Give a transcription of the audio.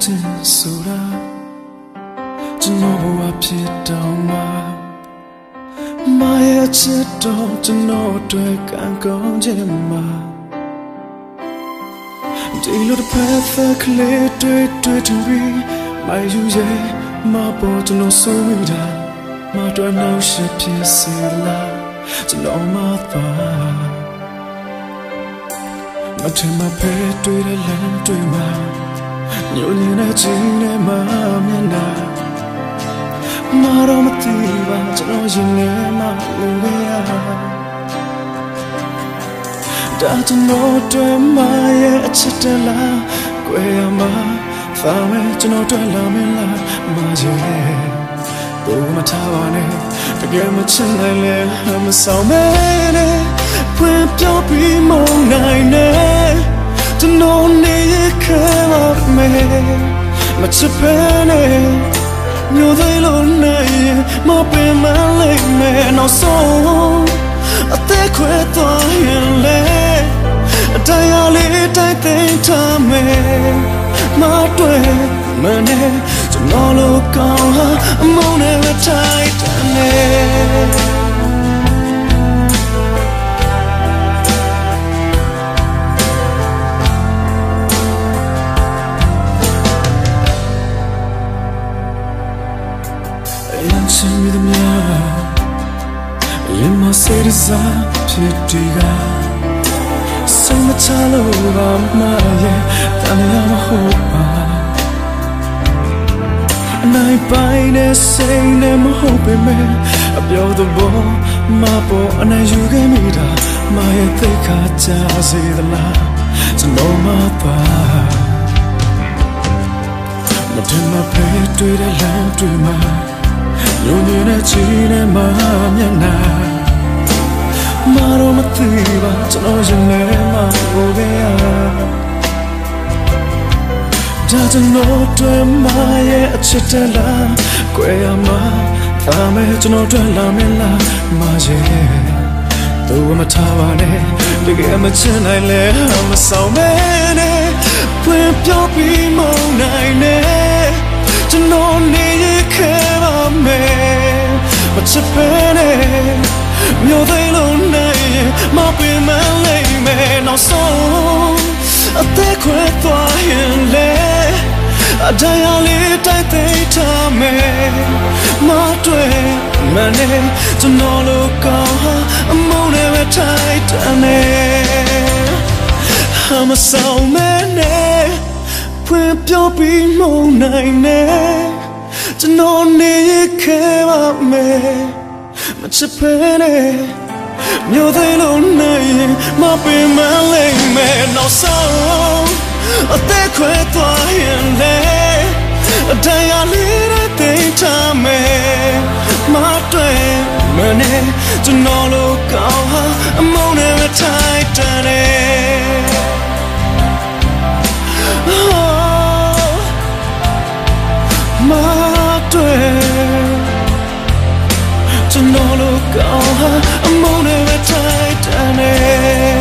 ခြင်းဆိုတာကျွန်တော်ဘဝဖြစ်တော့မှာရဲ့ချစ်တော်ကျွန်တော်အတွက်ကံကောင်းခြင်းမှာဒီလိုတစ်ဖက်ကလေးတွေ့တူပြီးမယူရဲ့မပေါ်ကျွန်တော်ဆိုမိတာမတော်နောက်ရှိဖြစ်စေလားကျွန်တော်မပါမထင်မဖဲတွေ့တဲ့လမ်းတွေ့မှာညိုညင်တဲ့ခြင်းနဲ့မမျက်နှာမတော်မသိပါကျွန်တော်ရင်ထဲမှာလူတွေဒါကျွန်တော်တွေ့မှရဲ့အချစ်တလားကွယ်ရမှာသာမဲ့ကျွန်တော်တွေ့လာမလားမရဲ့ဘုံမထားပါနဲ့တကယ်မချင်နိုင်လဲမဆောင်မဲနဲ့ဖွင့်ပြောပြီးမနိုင်နဲ့ကျွန်တော်နေရခဲပါမယ်မချစ်ပဲနဲ့မျိုးသေးလို့နိုင်မပင်မလိုက်မယ်နောက်ဆုံးအသက်ခွဲသွားရင်လေတရားလေးတိုက်သိမ်းထားမယ်မတွေ့မနဲ့ကျွန်တော်လိုကောင်းဟာအမုန်းနဲ့ပဲတိုက်တယ်ချင်းမိသမျှရင်မစေရစားဖြစ်ဒီကဆုံးမချလို့ပါမရဲ့တန်ရမဟုတ်ပါအနိုင်ပိုင်းနဲ့စိတ်နဲ့မဟုတ်ပေမဲ့အပြောသဘောမပေါ်အနိုင်ယူခဲ့မိတာမရဲ့သိခါကြစေသလားကျွန်တော်မပါမထင်မဖဲတွေ့တဲ့လမ်းတွေ့မှာညိုညင်တဲ့ခြင်းနဲ့မမျက်နှာမတော်မသိပါကျွန်တော်ရင်ထဲမှာဟိုခဲ့ရဒါကျွန်တော်တွေ့မှရဲ့အချစ်တလားကွယ်ရမှာဒါမဲ့ကျွန်တော်တွေ့လာမလားမရဲ့သူမထားပါနဲ့တကယ်မချင်နိုင်လဲမဆောင်မဲနဲ့ဖွင့်ပြောပြီးမနိုင်နဲ့ကျွန်တော်နေရခဲပါမယ်မချစ်ပဲနဲ့မျိုးသေးလို့နိုင်မပင်မလိုက်မယ်နောက်ဆုံးအသက်ခွဲသွားရင်လေတရားလေးတိုက်သိမ်းထားမယ်မတွေ့မနဲ့ကျွန်တော်လိုကောင်းဟာအမုန်းနဲ့ပဲတိုက်တယ်I'm a soul man ဖွင့်ပြောပြီးမနိုင်နဲ့ကျွန်တော်နေခဲပါမယ်မချစ်ဖဲနဲ့မျိုးသေးလို့နိုင်မပင်မလိုက်မယ်နောက်ဆုံးအသက်ခွဲသွားရင်လေတရားလေးတွေသိထားမယ်မတွေ့မနဲ့ကျွန်တော်လိုကောင်းဟာအမုန်းနဲ့ထိုက်တယ်မတွေ့ကျွန်တော်လိုကောင်းဟာအမုန်းနဲ့ထိုက်တယ်